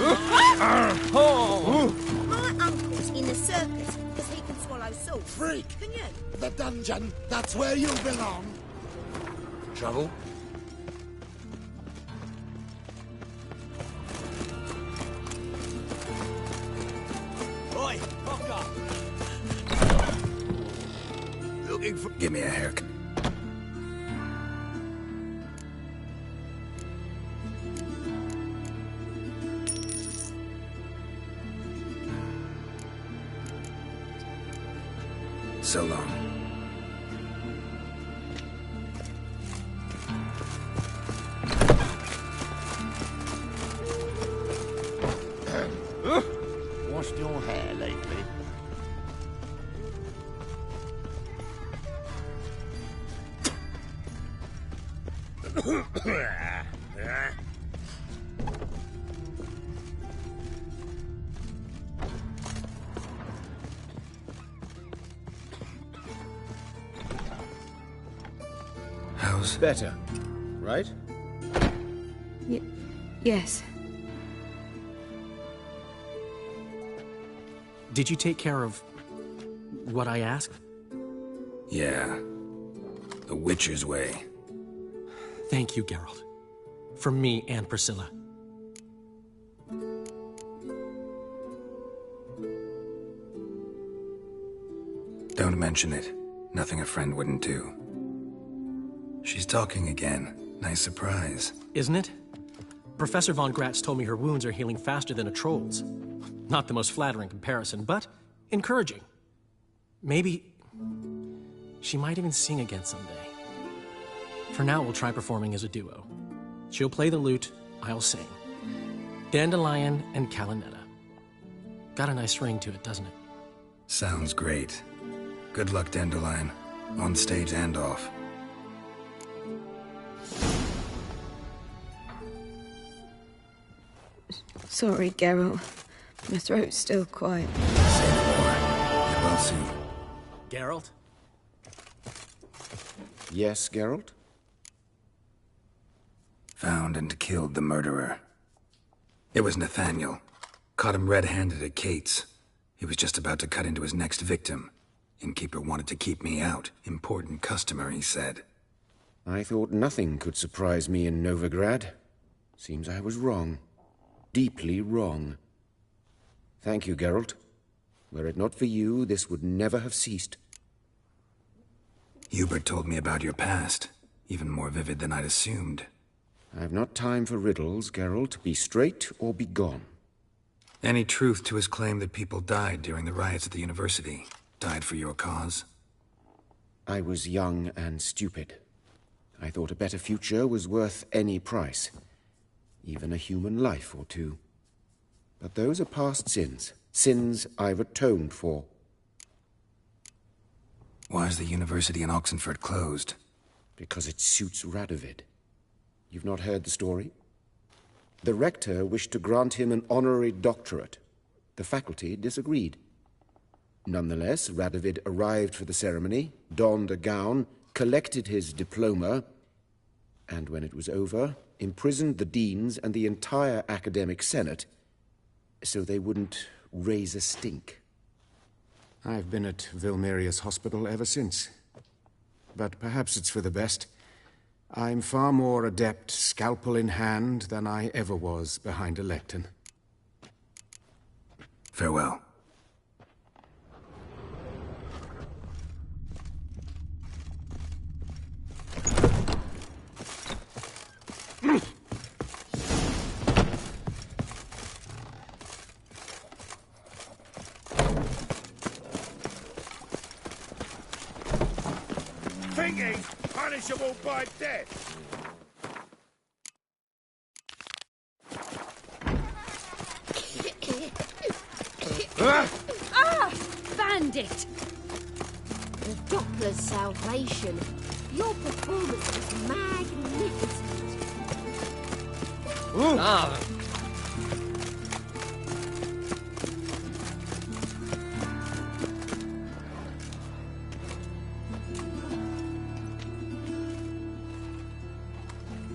My uncle's in the circus because he can swallow salt. Freak! Can you? The dungeon, that's where you belong. Trouble? Oi, fucker! Looking for... Give me a haircut. So long. Washed your hair lately? How's... Better, right? Yes. Did you take care of what I asked? Yeah. The Witcher's way. Thank you, Geralt. From me and Priscilla. Don't mention it. Nothing a friend wouldn't do. She's talking again. Nice surprise. Isn't it? Professor von Gratz told me her wounds are healing faster than a troll's. Not the most flattering comparison, but encouraging. Maybe she might even sing again someday. For now, we'll try performing as a duo. She'll play the lute, I'll sing. Dandelion and Calinetta. Got a nice ring to it, doesn't it? Sounds great. Good luck, Dandelion. On stage and off. Sorry, Geralt. My throat's still quiet. Say no more. Get well soon. Geralt? Yes, Geralt? Found and killed the murderer. It was Nathaniel. Caught him red-handed at Kate's. He was just about to cut into his next victim. Innkeeper wanted to keep me out. Important customer, he said. I thought nothing could surprise me in Novigrad. Seems I was wrong. Deeply wrong. Thank you, Geralt. Were it not for you, this would never have ceased. Hubert told me about your past. Even more vivid than I'd assumed. I've not time for riddles, Geralt. Be straight or be gone. Any truth to his claim that people died during the riots at the university? Died for your cause? I was young and stupid. I thought a better future was worth any price. Even a human life or two. But those are past sins. Sins I've atoned for. Why is the university in Oxenford closed? Because it suits Radovid. You've not heard the story? The rector wished to grant him an honorary doctorate. The faculty disagreed. Nonetheless, Radovid arrived for the ceremony, donned a gown, collected his diploma, and when it was over, imprisoned the deans and the entire academic senate so they wouldn't raise a stink. I've been at Vilmerius Hospital ever since. But perhaps it's for the best. I'm far more adept, scalpel in hand, than I ever was behind a lectern. Farewell. Thinking punishable by death. Bandit! The Doppler's salvation. Your performance was magnificent. Ah.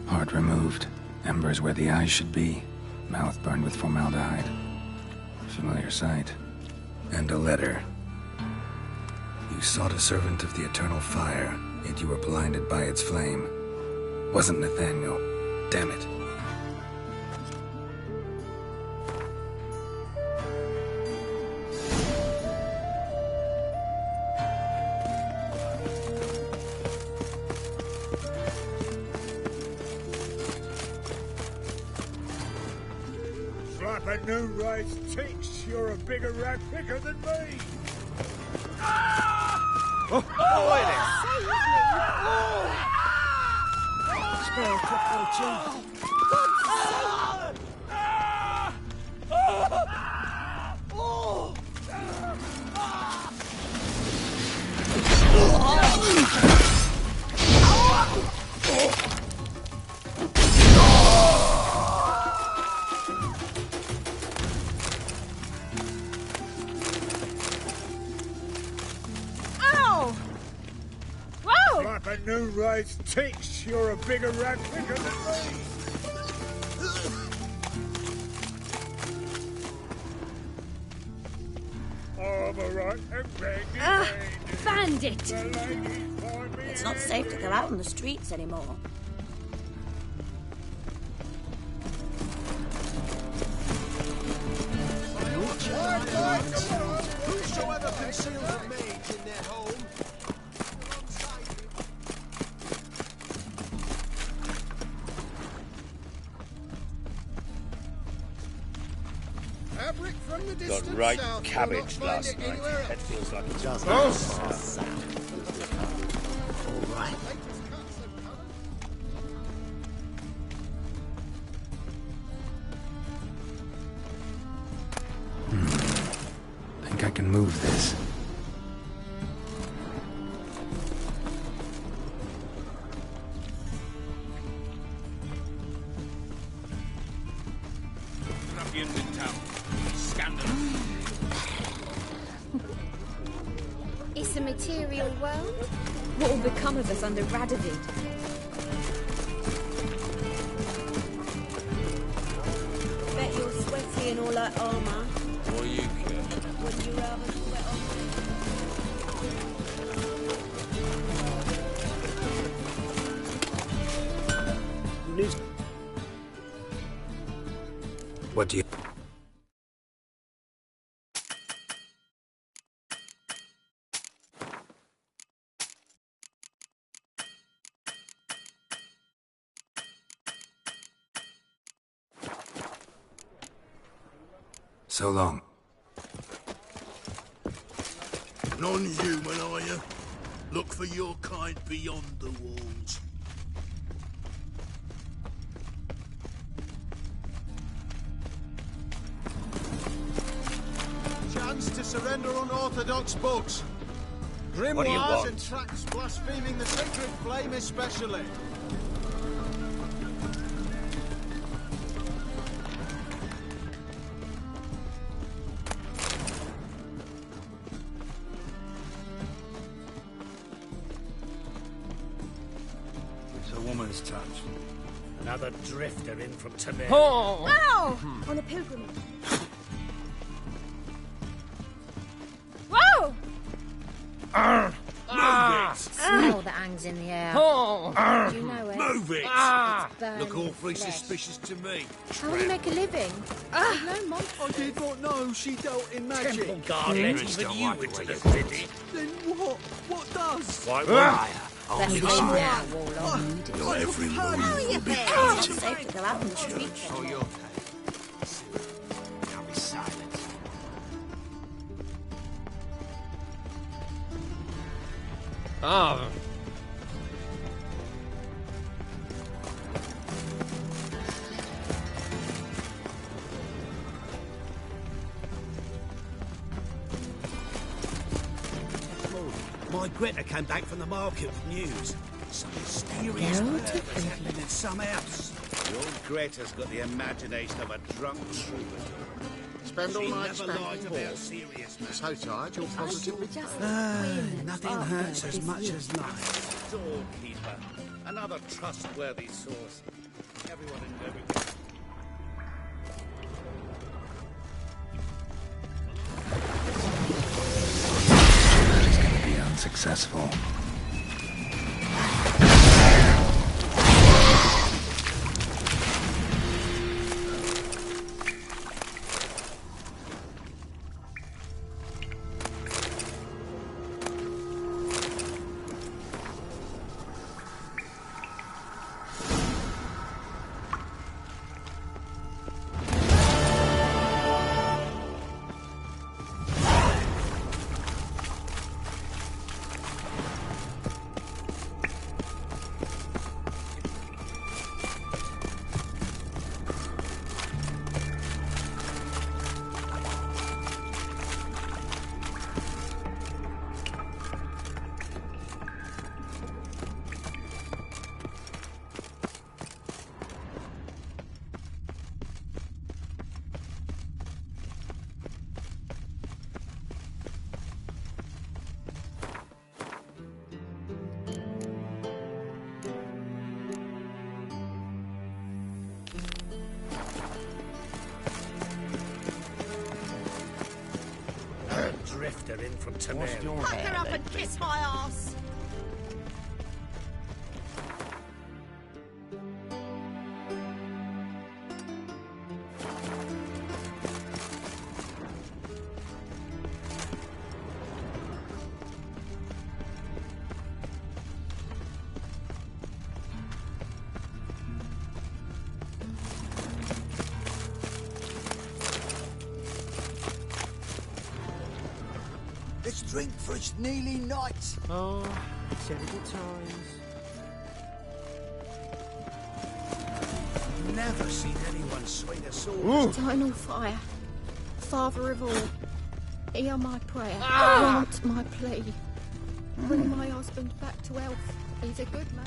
Heart removed. Embers where the eyes should be. Mouth burned with formaldehyde. Familiar sight. And a letter. You sought a servant of the eternal fire, yet you were blinded by its flame. Wasn't Nathaniel. Damn it. Slap a new raised cheeks. You're a bigger rat picker than me. Oh, Spare couple Slap a new raised cheeks. You're a bigger rat picker than me. Bandit! It's not safe to go out on the streets anymore. Whosoever conceals a mage in their home. Fabric from the Got distant right south. cabbage last night. That feels like it's just All right. Think I can move this. ruffians in town. Scandalous. It's a material world. What will become of us under Radovid? Bet you're sweaty and all that armour. What do you care? Would you rather sweat on What do you... So long. Non-human, are you? Look for your kind beyond the walls. Chance to surrender unorthodox books. What do you Grimoires want? and tracts blaspheming the sacred flame especially. It's a woman's touch. Another drifter in from Tamir. Oh! On a pilgrimage. Whoa! Smell that hangs in the air. Oh. Do you know it? Move it! It's burning Look awfully flesh. suspicious to me. How will you make a living? With no monsters. I did not know she dealt in magic. Temple guard let even you into the city. Then what? What does? Why Then leave now, Warlock. Your every move will be It's counted. safe to go out on the streets anymore. Now be silent. Oh. My Greta came back from the market with news. Some mysterious Geralt murder of was happening in some house. Your Greta's got the imagination of a drunk troubadour. Spend all She night never spanking lies war. about serious matters. So tired, you're positively... Nothing hurts as much as life. Doorkeeper, another trustworthy source. Everyone in Novigrad. She's gonna be unsuccessful. drifter in from Tamari. Pack her up and kiss my ass. Let's drink for it's nearly night. Oh, terrible times. Never seen anyone swing a sword. Eternal fire, Father of all, hear my prayer, Ah! grant my plea. Bring my husband back to health. He's a good man.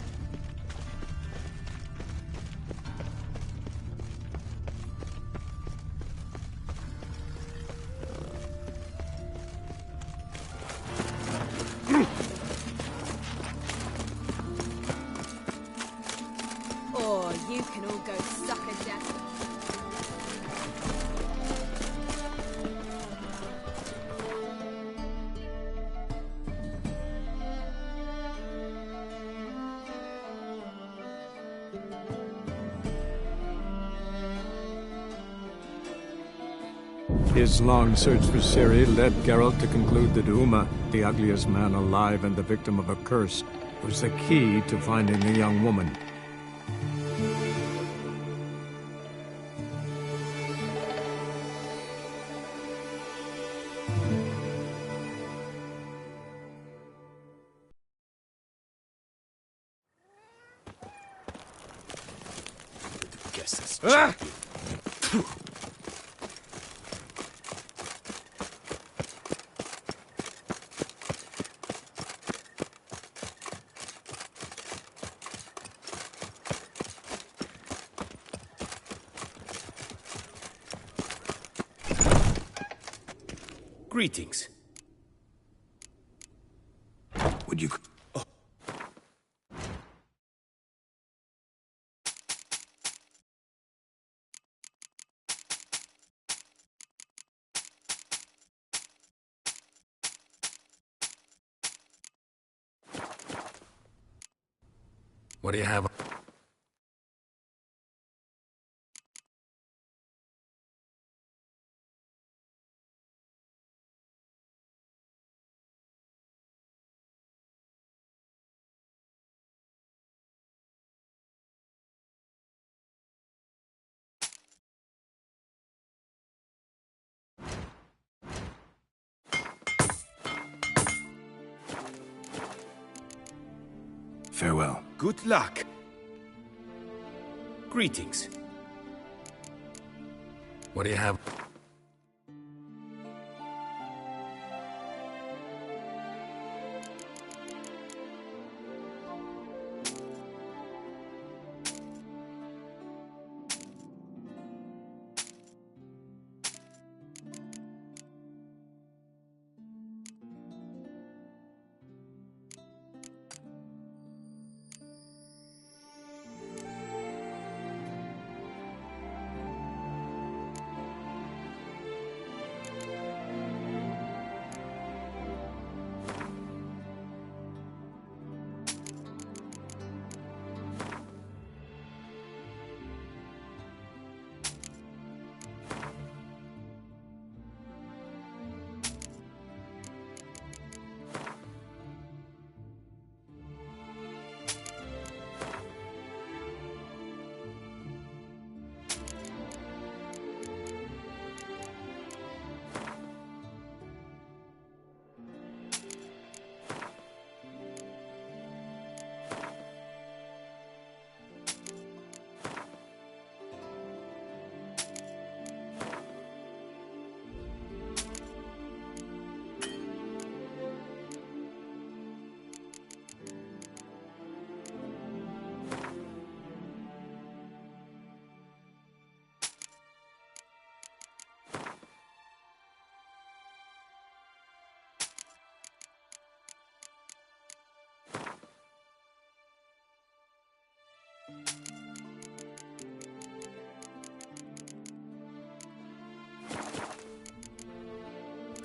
Oh, you can all go suck a death. His long search for Ciri led Geralt to conclude that Uma, the ugliest man alive and the victim of a curse, was the key to finding the young woman. Guess that's Ah! Greetings. Would you... Oh. What do you have? Farewell. Good luck. Greetings. What do you have?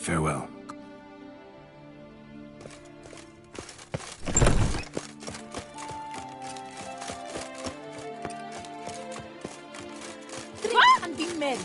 Farewell. men.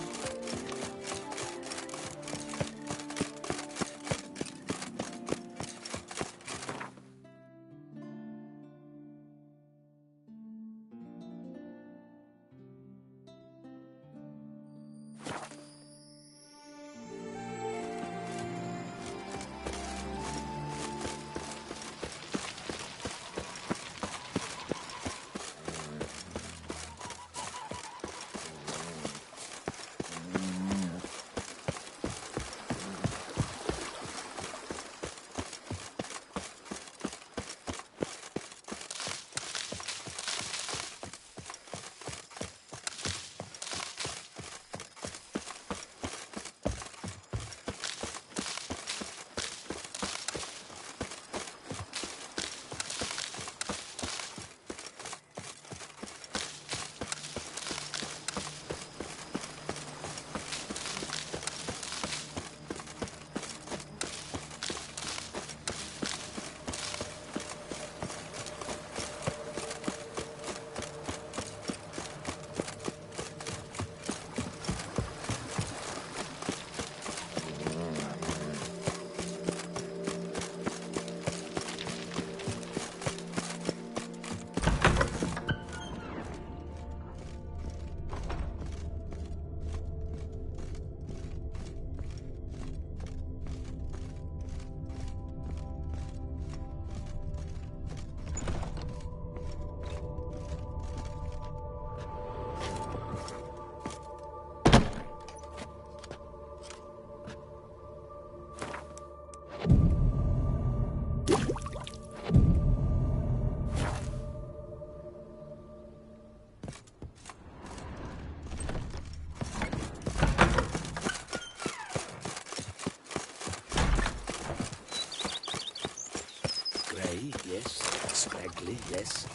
Yes, scraggly, yes.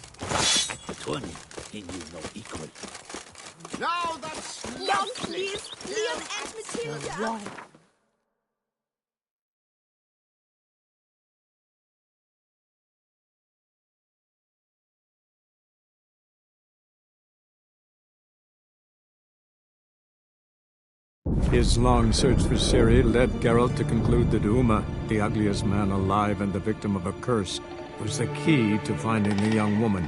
At the 20, he knew no equal. Now that's Long sleeves, Liam and Matilda. His long search for Ciri led Geralt to conclude that Uma, the ugliest man alive and the victim of a curse, was the key to finding the young woman.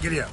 Giddy up.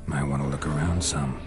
Might want to look around some.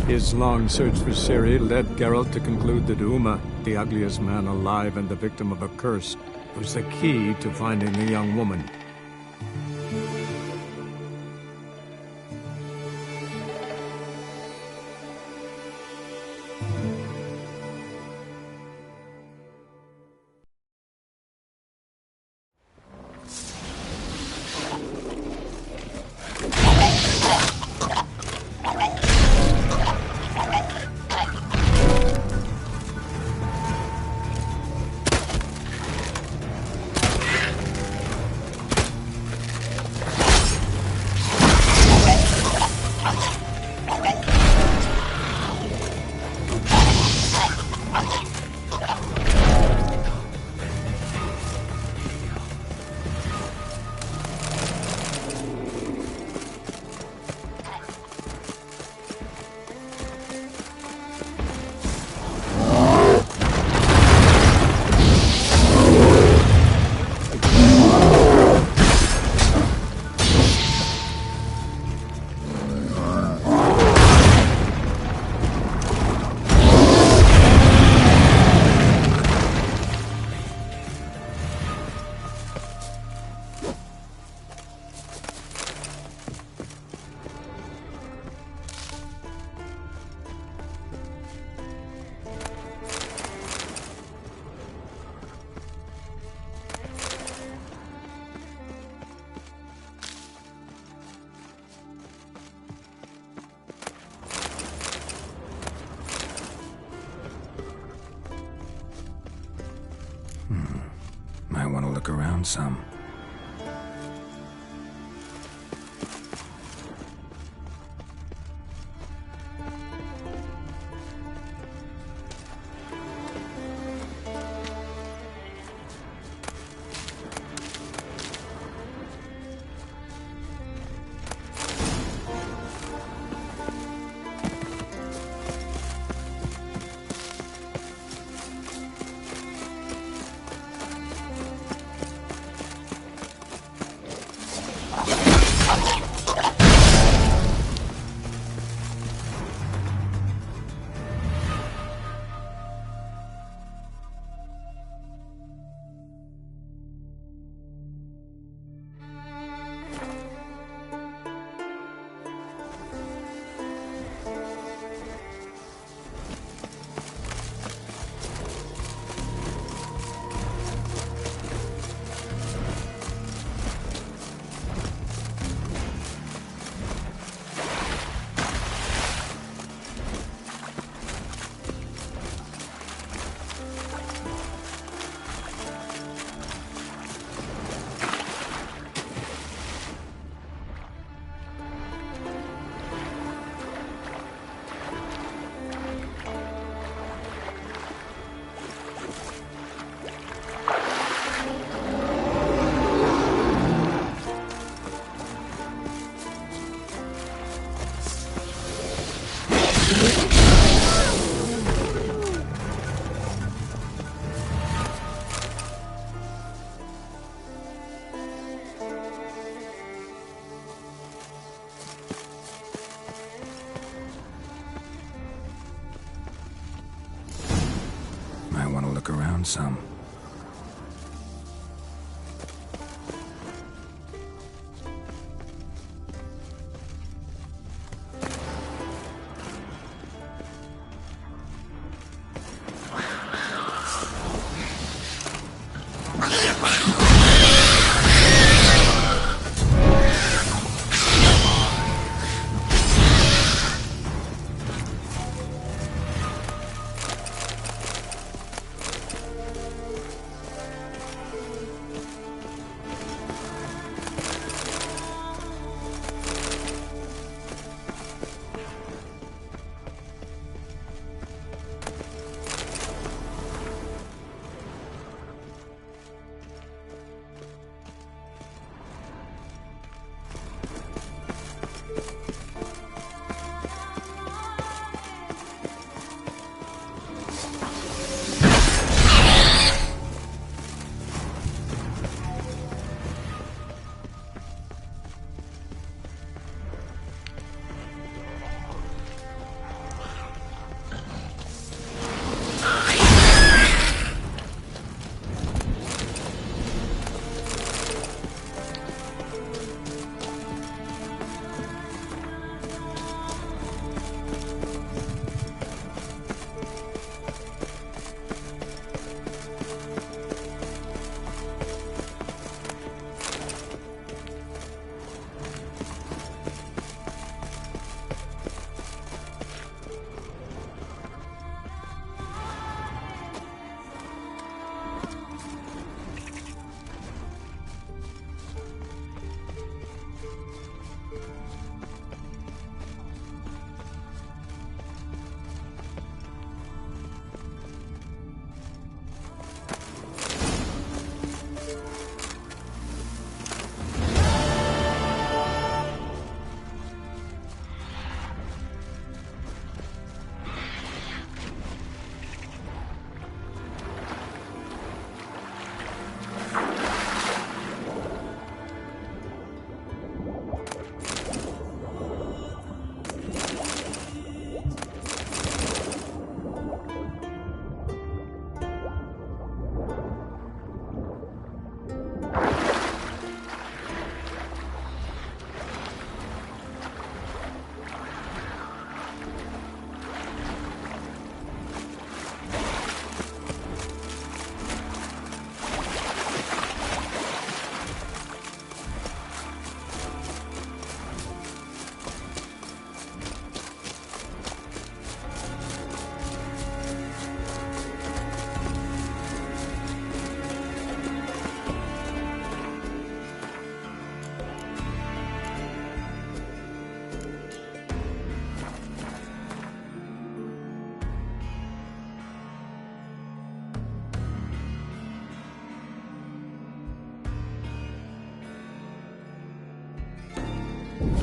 His long search for Ciri led Geralt to conclude that Uma, the ugliest man alive and the victim of a curse, was the key to finding the young woman. Might want to look around some. Might want to look around some.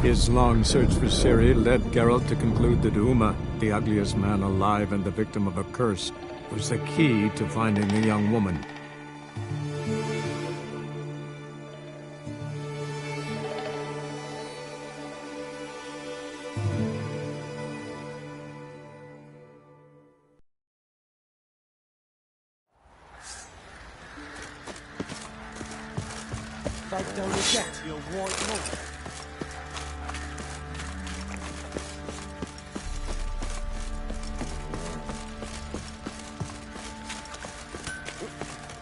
His long search for Ciri led Geralt to conclude that Uma, the ugliest man alive and the victim of a curse, was the key to finding the young woman. Folk don't reject your white lord.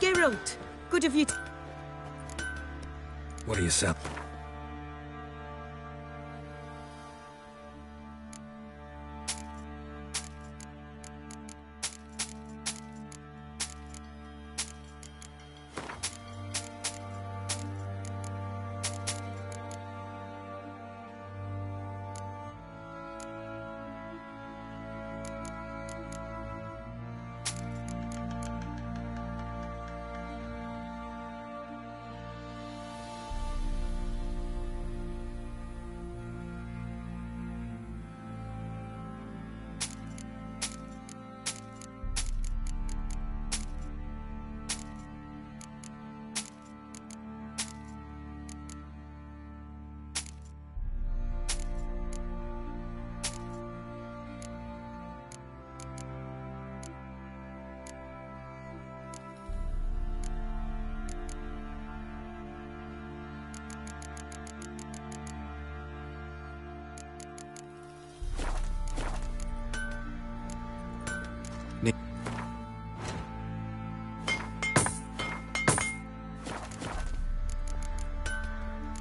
Geralt, good of you. What do you sell?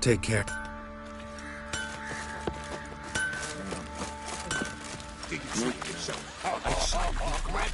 Take care. Did you say yourself? I saw you grab